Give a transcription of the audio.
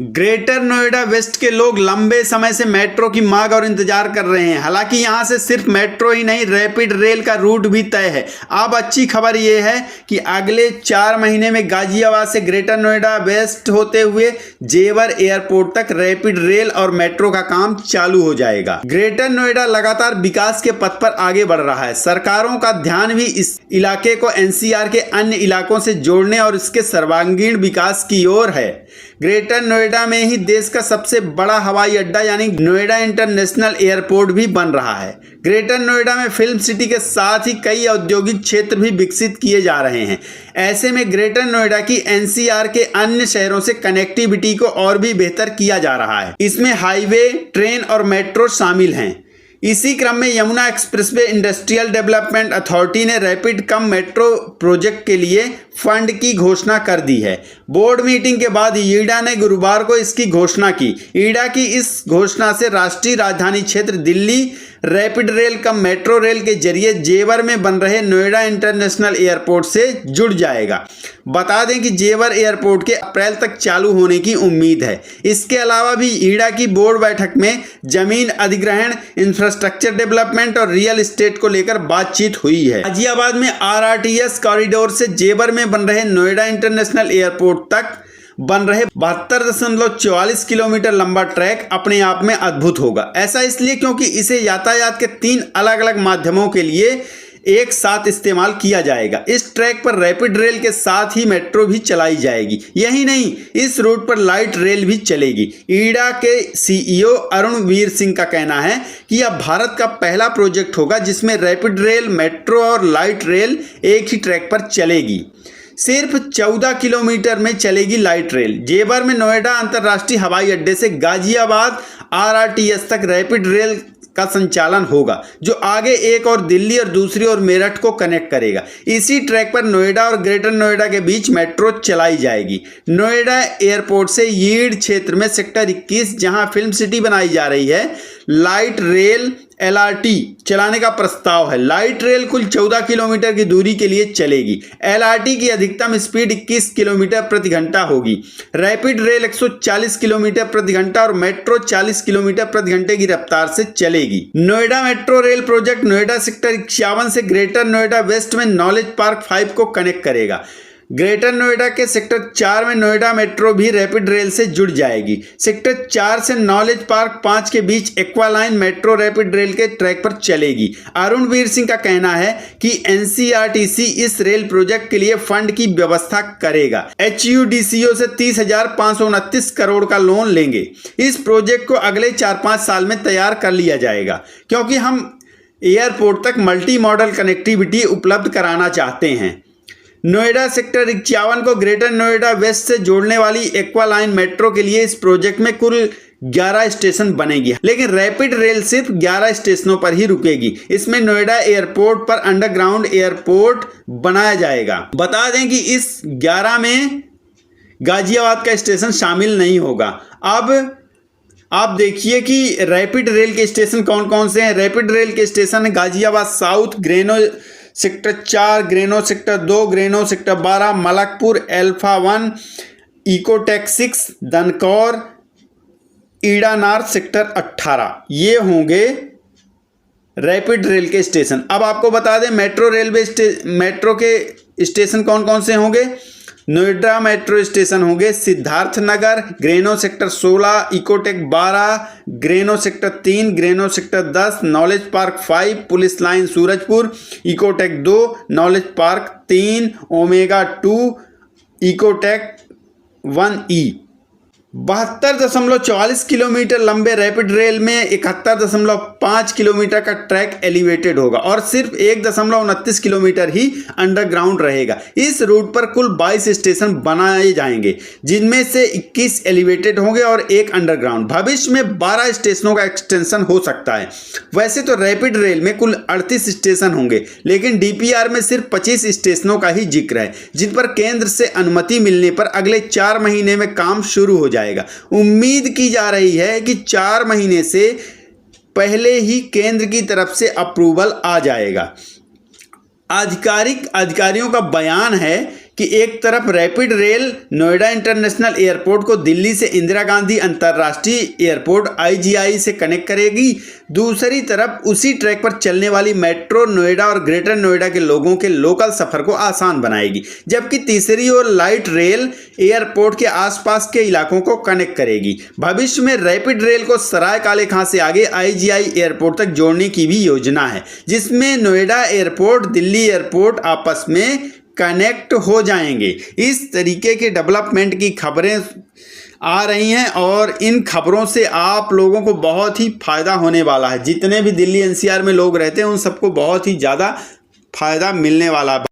Greater Noida waste के लोग लंबे समय से मेट्रो की मांग और इंतजार कर रहे हैं। हालांकि यहां से सिर्फ मेट्रो ही नहीं, रैपिड रेल का रूट भी तय है। अब अच्छी खबर यह है कि अगले 4 महीने में गाजियाबाद से ग्रेटर नोएडा वेस्ट होते हुए जेवर एयरपोर्ट तक रैपिड रेल और मेट्रो का काम चालू हो जाएगा। ग्रेटर नोएडा लगातार विकास के पथ पर आगे बढ़ रहा है। सरकारों का ध्यान भी इस इलाके को एनसीआर के अन्य इलाकों से जोड़ने और इसके सर्वांगीण विकास की ओर है। ग्रेटर नोएडा में ही देश का सबसे बड़ा हवाई अड्डा यानी नोएडा इंटरनेशनल एयरपोर्ट भी बन रहा है। ग्रेटर नोएडा में फिल्म सिटी के साथ ही कई औद्योगिक क्षेत्र भी विकसित किए जा रहे हैं। ऐसे में ग्रेटर नोएडा की एनसीआर के अन्य शहरों से कनेक्टिविटी को और भी बेहतर किया जा रहा है। इसमें हाईवे, ट्रेन और मेट्रो शामिल हैं। इसी क्रम में Yamuna expressway industrial development authority ने रैपिड कम मेट्रो प्रोजेक्ट के लिए फंड की घोषणा कर दी है। बोर्ड मीटिंग के बाद ईडा ने गुरुवार को इसकी घोषणा की। ईडा की इस घोषणा से राष्ट्रीय राजधानी क्षेत्र Delhi rapid rail cum metro rail के जरिए जेवर में बन रहे नोएडा इंटरनेशनल एयरपोर्ट से जुड़ जाएगा। बता दें कि जेवर एयरपोर्ट के अप्रैल तक चालू होने की उम्मीद है। इसके अलावा भी ईडा की बोर्ड बैठक में जमीन अधिग्रहण, इंफ्रास्ट्रक्चर डेवलपमेंट और रियल एस्टेट को लेकर बातचीत हुई है। गाजियाबाद में आरआरटीएस कॉरिडोर से जेवर में बन रहे नोएडा इंटरनेशनल एयरपोर्ट तक बन रहे 72.44 किलोमीटर लंबा ट्रैक अपने आप में अद्भुत होगा। ऐसा इसलिए क्योंकि इसे यातायात के 3 अलग अलग माध्यमों के लिए एक साथ इस्तेमाल किया जाएगा। इस ट्रैक पर रैपिड रेल के साथ ही मेट्रो भी चलाई जाएगी। यही नहीं, इस रूट पर लाइट रेल भी चलेगी। ईडा के सीईओ अरुण वीर सिंह का कहना है कि यह भारत का पहला प्रोजेक्ट होगा जिसमें रैपिड रेल, मेट्रो और लाइट रेल एक ही ट्रैक पर चलेगी। सिर्फ 14 किलोमीटर में चलेगी लाइट रेल। जेवर में नोएडा अंतर्राष्ट्रीय हवाई अड्डे से गाजियाबाद आरआरटीएस तक रैपिड रेल का संचालन होगा, जो आगे एक और दिल्ली और दूसरी ओर मेरठ को कनेक्ट करेगा। इसी ट्रैक पर नोएडा और ग्रेटर नोएडा के बीच मेट्रो चलाई जाएगी। नोएडा एयरपोर्ट से यीड़ क्षेत्र में सेक्टर 21, जहां फिल्म सिटी बनाई जा रही है, लाइट रेल एलआरटी चलाने का प्रस्ताव है। लाइट रेल कुल 14 किलोमीटर की दूरी के लिए चलेगी। एलआरटी की अधिकतम स्पीड 21 किलोमीटर प्रति घंटा होगी। रैपिड रेल 140 किलोमीटर प्रति घंटा और मेट्रो 40 किलोमीटर प्रति घंटे की रफ्तार से चलेगी। Noida metro rail project Noida sector 51 से ग्रेटर नोएडा वेस्ट में नॉलेज पार्क 5 को कनेक्ट करेगा। ग्रेटर नोएडा के सेक्टर 4 में नोएडा मेट्रो भी रैपिड रेल से जुड़ जाएगी। सेक्टर 4 से नॉलेज पार्क 5 के बीच एक्वालाइन मेट्रो रैपिड रेल के ट्रैक पर चलेगी। अरुण वीर सिंह का कहना है कि एनसीआरटीसी इस रेल प्रोजेक्ट के लिए फंड की व्यवस्था करेगा। एचयूडीसीओ से 30,529 करोड़ का लोन लेंगे। इस प्रोजेक्ट को अगले 4-5 साल में तैयार कर लिया जाएगा, क्योंकि हम एयरपोर्ट तक मल्टी मॉडल कनेक्टिविटी उपलब्ध कराना चाहते हैं। नोएडा सेक्टर 51 को ग्रेटर नोएडा वेस्ट से जोड़ने वाली एक्वालाइन मेट्रो के लिए इस प्रोजेक्ट में कुल 11 स्टेशन बनेगी, लेकिन रैपिड रेल सिर्फ 11 स्टेशनों पर ही रुकेगी। इसमें नोएडा एयरपोर्ट पर अंडरग्राउंड एयरपोर्ट बनाया जाएगा। बता दें कि इस 11 में गाजियाबाद का स्टेशन शामिल नहीं होगा। अब आप देखिए कि रैपिड रेल के स्टेशन कौन कौन से हैं। रैपिड रेल के स्टेशन है Ghaziabad south, Greno sector 4, Greno sector 2, Greno sector 12, Malakpur, alpha 1, Ecotech 6, Dankaur, ईडा नॉर्थ सेक्टर 18। ये होंगे रैपिड रेल के स्टेशन। अब आपको बता दें मेट्रो के स्टेशन कौन कौन से होंगे। नोएडा मेट्रो स्टेशन होंगे Siddharth Nagar, Greno sector 16, Ecotech 12, Greno sector 3, Greno sector 10, knowledge park 5, police line Surajpur, Ecotech 2, knowledge park 3, omega 2, Ecotech 1E। 72.44 kilometre लंबे रैपिड रेल में 71.5 किलोमीटर का ट्रैक एलिवेटेड होगा और सिर्फ 1.29 किलोमीटर ही अंडरग्राउंड रहेगा। इस रूट पर कुल 22 स्टेशन बनाए जाएंगे, जिनमें से 21 एलिवेटेड होंगे और 1 अंडरग्राउंड। भविष्य में 12 स्टेशनों का एक्सटेंशन हो सकता है। वैसे तो रैपिड रेल में कुल 38 स्टेशन होंगे, लेकिन डीपीआर में सिर्फ 25 स्टेशनों का ही जिक्र है, जिन पर केंद्र से अनुमति मिलने पर अगले 4 महीने में काम शुरू हो जाएगा। उम्मीद की जा रही है कि 4 महीने से पहले ही केंद्र की तरफ से अप्रूवल आ जाएगा। अधिकारियों का बयान है कि एक तरफ rapid rail Noida international airport को दिल्ली से इंदिरा गांधी अंतर्राष्ट्रीय एयरपोर्ट IGI से कनेक्ट करेगी, दूसरी तरफ उसी ट्रैक पर चलने वाली मेट्रो नोएडा और ग्रेटर नोएडा के लोगों के लोकल सफर को आसान बनाएगी, जबकि तीसरी ओर लाइट रेल एयरपोर्ट के आसपास के इलाकों को कनेक्ट करेगी। भविष्य में रैपिड रेल को सराय काले खां से आगे IGI एयरपोर्ट तक जोड़ने की भी योजना है, जिसमें नोएडा एयरपोर्ट दिल्ली एयरपोर्ट आपस में कनेक्ट हो जाएंगे। इस तरीके के डेवलपमेंट की खबरें आ रही हैं और इन खबरों से आप लोगों को बहुत ही फ़ायदा होने वाला है। जितने भी दिल्ली NCR में लोग रहते हैं उन सबको बहुत ही ज़्यादा फ़ायदा मिलने वाला है।